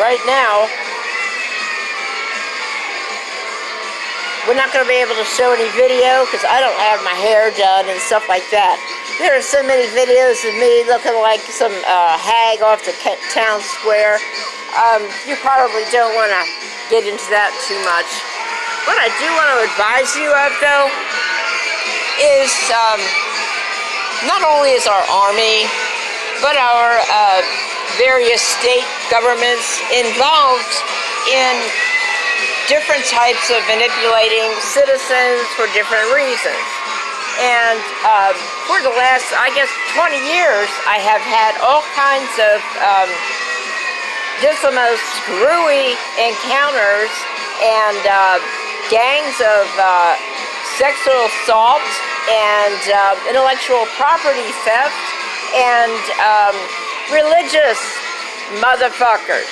right now, we're not going to be able to show any video because I don't have my hair done and stuff like that. There are so many videos of me looking like some hag off the town square. You probably don't want to get into that too much. What I do want to advise you of, though, is not only is our Army, but our various state governments involved in different types of manipulating citizens for different reasons. And for the last, I guess, 20 years, I have had all kinds of just the most screwy encounters and gangs of sexual assault and intellectual property theft and religious motherfuckers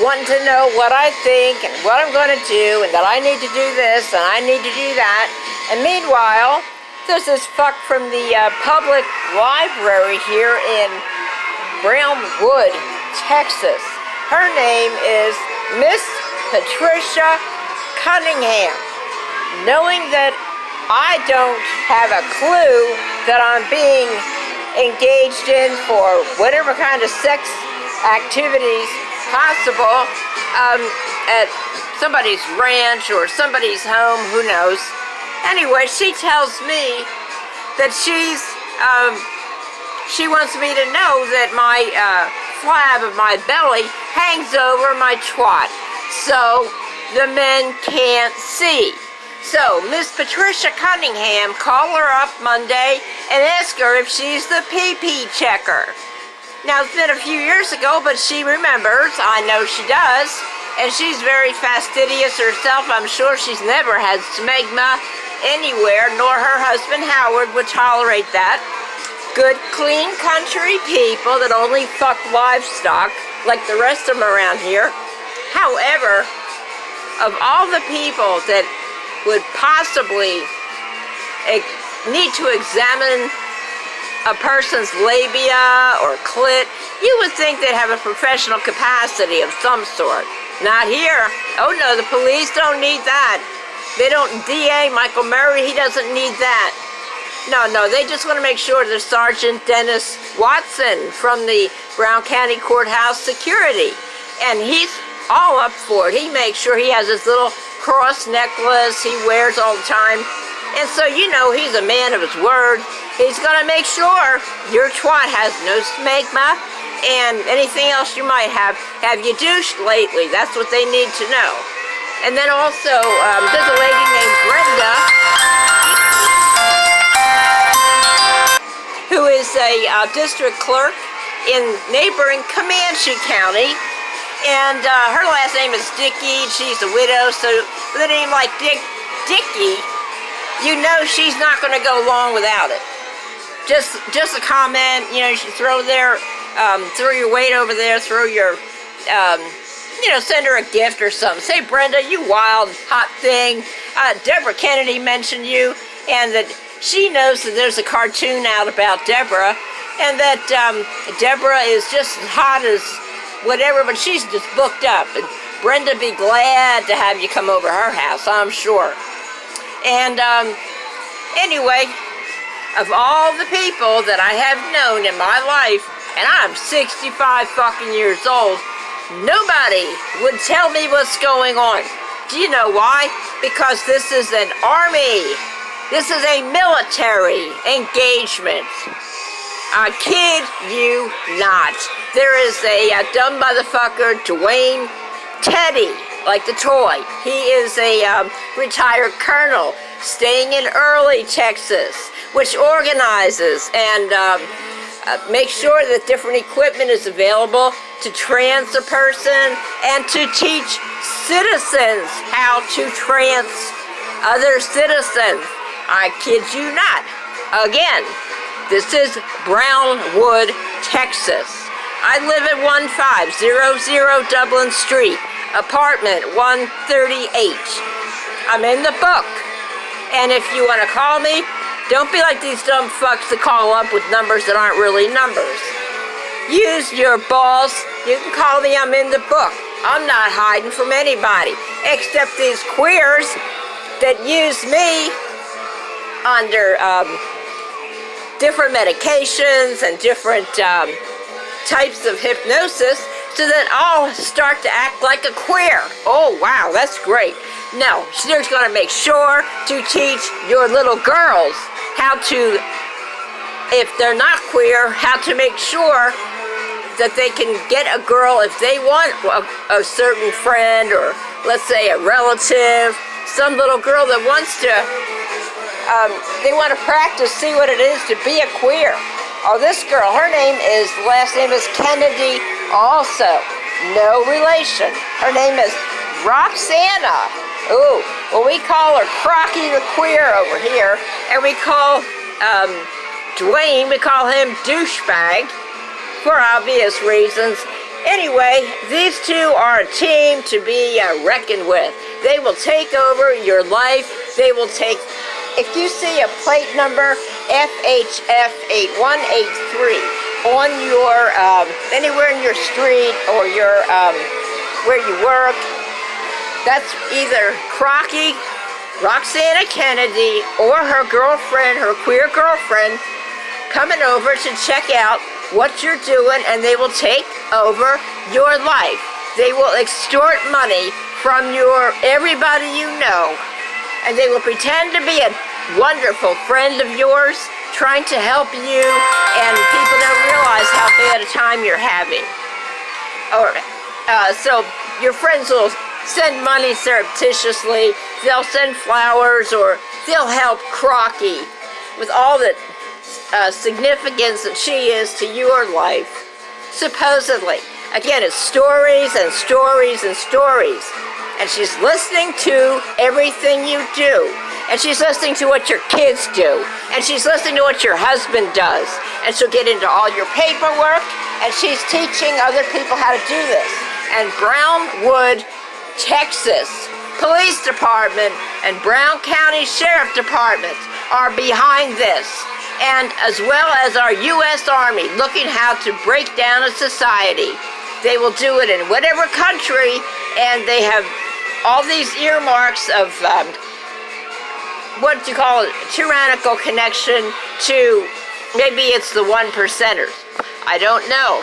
wanting to know what I think and what I'm going to do and that I need to do this and I need to do that. And meanwhile, there's this fuck from the public library here in Brownwood, Texas. Her name is Miss Patricia Cunningham. Knowing that I don't have a clue that I'm being engaged in for whatever kind of sex activities possible at somebody's ranch or somebody's home, who knows. Anyway, she tells me that she wants me to know that my flab of my belly hangs over my twat, so the men can't see. So, Miss Patricia Cunningham, call her up Monday and ask her if she's the pee-pee checker. Now, it's been a few years ago, but she remembers. I know she does. And she's very fastidious herself. I'm sure she's never had smegma anywhere, nor her husband Howard would tolerate that. Good, clean country people that only fuck livestock, like the rest of them around here. However, of all the people that would possibly need to examine a person's labia or clit, you would think they'd have a professional capacity of some sort. Not here. Oh no, the police don't need that. They don't, DA Michael Murray, he doesn't need that. No, they just want to make sure there's Sergeant Dennis Watson from the Brown County Courthouse Security. And he's all up for it. He makes sure he has his little cross necklace he wears all the time. And so, you know, he's a man of his word. He's going to make sure your twat has no smegma and anything else you might have. Have you douched lately? That's what they need to know. And then also, there's a lady named Brenda who is a district clerk in neighboring Comanche County. And her last name is Dickey. She's a widow, so with a name like Dickey, you know she's not going to go long without it. Just a comment, you know, you should throw your weight over there, throw your, send her a gift or something. Say, Brenda, you wild, hot thing. Deborah Kennedy mentioned you, and that she knows that there's a cartoon out about Deborah, and that Deborah is just as hot as whatever, but she's just booked up. And Brenda be glad to have you come over her house, I'm sure. And anyway, of all the people that I have known in my life, and I'm 65 fucking years old, nobody would tell me what's going on. Do you know why? Because this is an army. This is a military engagement. I kid you not. There is a dumb motherfucker, Dwayne Teddy, like the toy. He is a retired colonel staying in Early, Texas, which organizes and makes sure that different equipment is available to trans a person and to teach citizens how to trans other citizens. I kid you not. Again, this is Brownwood, Texas. I live at 1500 Dublin Street, apartment 138. I'm in the book. And if you want to call me, don't be like these dumb fucks that call up with numbers that aren't really numbers. use your balls. You can call me, I'm in the book. I'm not hiding from anybody, except these queers that use me under different medications and different types of hypnosis, so that I'll start to act like a queer. Oh, wow, that's great. No, she's going to make sure to teach your little girls how to, if they're not queer, how to make sure that they can get a girl if they want a certain friend, or let's say a relative, some little girl that wants to, they want to practice, see what it is to be a queer. Oh, this girl, her last name is Kennedy also. No relation. Her name is Roxana. Ooh, well, we call her Crocky the Queer over here, and we call Dwayne, we call him Douchebag, for obvious reasons. Anyway, these two are a team to be reckoned with. They will take over your life. They will take, if you see a plate number FHF8183 on your, anywhere in your street or your, where you work, that's either Crocky, Roxana Kennedy, or her girlfriend, her queer girlfriend, coming over to check out what you're doing, and they will take over your life. They will extort money from everybody you know, and they will pretend to be a wonderful friend of yours, trying to help you, and people don't realize how bad a time you're having. Or so your friends will send money surreptitiously. They'll send flowers, or they'll help Crocky with all the significance that she is to your life, supposedly. Again, it's stories and stories and stories. And she's listening to everything you do. And she's listening to what your kids do. And she's listening to what your husband does. And she'll get into all your paperwork. And she's teaching other people how to do this. And Brownwood, Texas Police Department and Brown County Sheriff Department are behind this. And as well as our U.S. Army, looking how to break down a society. They will do it in whatever country, and they have all these earmarks of, what do you call it, tyrannical connection to, maybe it's the 1%ers. I don't know.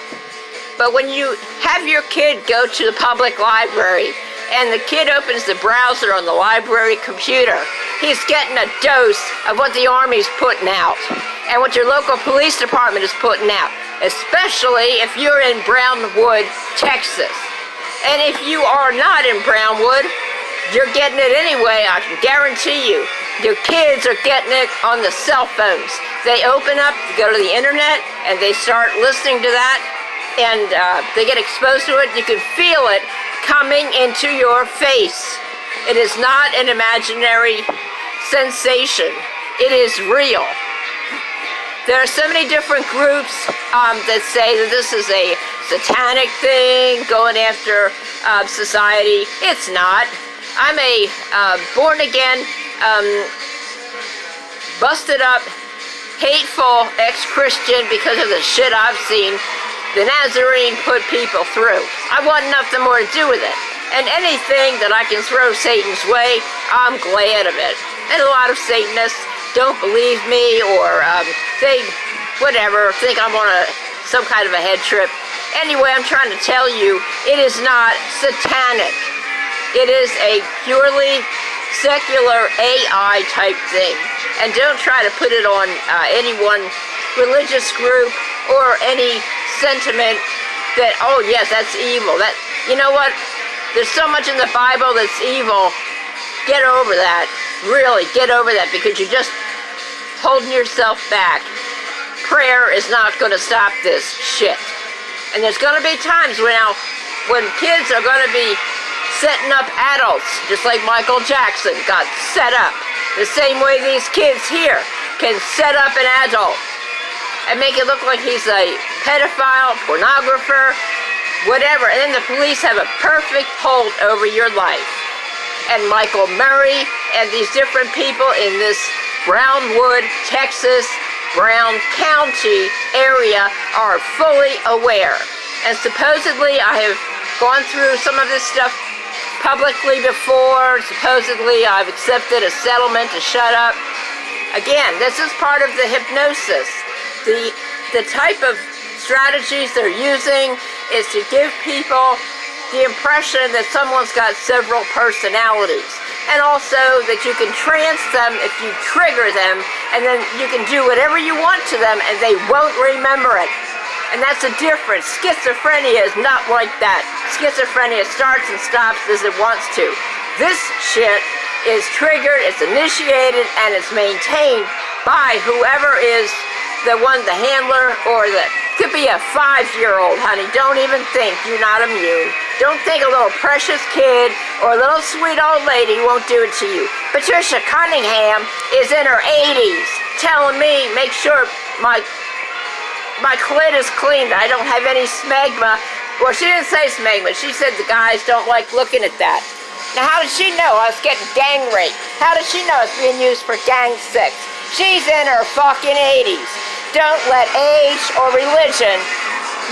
But when you have your kid go to the public library, and the kid opens the browser on the library computer, he's getting a dose of what the Army's putting out and what your local police department is putting out, especially if you're in Brownwood, Texas. And if you are not in Brownwood, you're getting it anyway, I can guarantee you. Your kids are getting it on the cell phones. They open up, go to the internet, and they start listening to that, and they get exposed to it. You can feel it coming into your face. It is not an imaginary sensation. It is real. There are so many different groups that say that this is a satanic thing, going after society. It's not. I'm a born-again, busted-up, hateful ex-Christian because of the shit I've seen the Nazarene put people through. I want nothing more to do with it. And anything that I can throw Satan's way, I'm glad of it. And a lot of Satanists don't believe me, or they, whatever, think I'm on some kind of a head trip. Anyway, I'm trying to tell you, it is not satanic. It is a purely secular AI type thing. And don't try to put it on any one religious group or any sentiment that, oh yes, that's evil. That, you know what? There's so much in the Bible that's evil. Get over that. Really, get over that, because you're just holding yourself back. Prayer is not going to stop this shit. And there's going to be times when kids are going to be setting up adults, just like Michael Jackson got set up. The same way these kids here can set up an adult and make it look like he's a pedophile, pornographer, whatever. And then the police have a perfect hold over your life. And Michael Murray and these different people in this Brownwood, Texas Brown County area are fully aware. And supposedly I have gone through some of this stuff publicly before. Supposedly I've accepted a settlement to shut up. Again, this is part of the hypnosis. The type of strategies they're using is to give people the impression that someone's got several personalities. And also that you can trance them if you trigger them, and then you can do whatever you want to them and they won't remember it. And that's the difference. Schizophrenia is not like that. Schizophrenia starts and stops as it wants to. This shit is triggered, it's initiated, and it's maintained by whoever is the one, the handler, or could be a 5-year-old, honey. Don't even think you're not immune. Don't think a little precious kid or a little sweet old lady won't do it to you. Patricia Cunningham is in her 80s telling me, make sure my clit is clean, I don't have any smegma. Well, she didn't say smegma. She said the guys don't like looking at that. Now, how did she know I was getting gang raped? How did she know it's being used for gang sex? She's in her fucking 80s. Don't let age or religion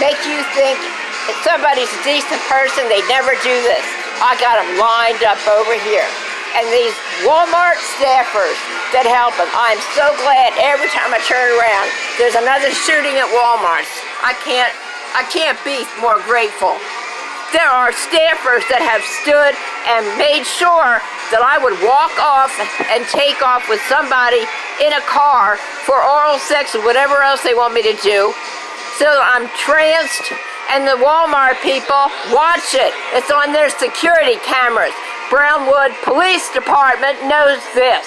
make you think if somebody's a decent person, they never do this. I got them lined up over here. And these Walmart staffers that help them, I'm so glad every time I turn around, there's another shooting at Walmart's. I can't be more grateful. There are staffers that have stood and made sure that I would walk off and take off with somebody in a car for oral sex or whatever else they want me to do. So I'm tranced, and the Walmart people watch it. It's on their security cameras. Brownwood Police Department knows this.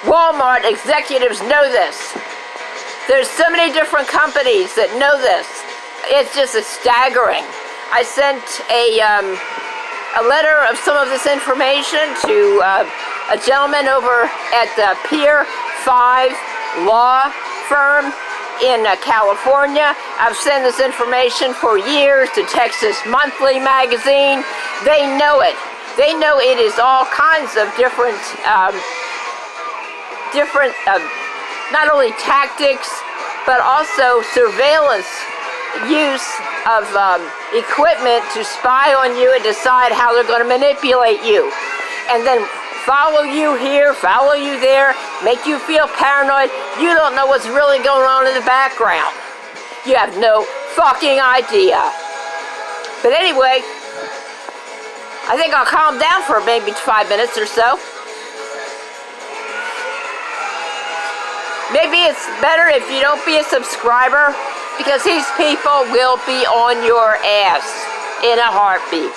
Walmart executives know this. There's so many different companies that know this. It's just staggering. I sent a letter of some of this information to a gentleman over at the Pier 5 law firm in California. I've sent this information for years to Texas Monthly magazine. They know it. They know it is all kinds of different not only tactics, but also surveillance use of equipment to spy on you and decide how they're going to manipulate you. And then follow you here, follow you there, make you feel paranoid. You don't know what's really going on in the background. You have no fucking idea. But anyway, I think I'll calm down for maybe 5 minutes or so. Maybe it's better if you don't be a subscriber, because these people will be on your ass in a heartbeat.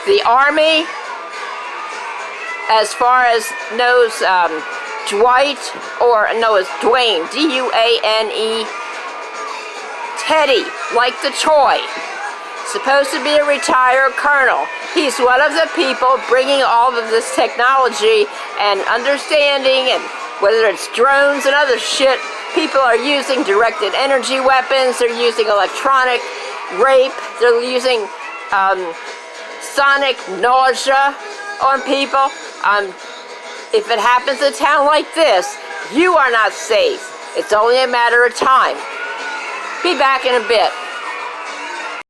The Army, as far as knows Dwight, or no, it's Dwayne, D-U-A-N-E, Teddy, like the toy, supposed to be a retired colonel. He's one of the people bringing all of this technology and understanding, and whether it's drones and other shit, people are using directed energy weapons, they're using electronic rape, they're using sonic nausea on people. If it happens in a town like this, you are not safe. It's only a matter of time. Be back in a bit.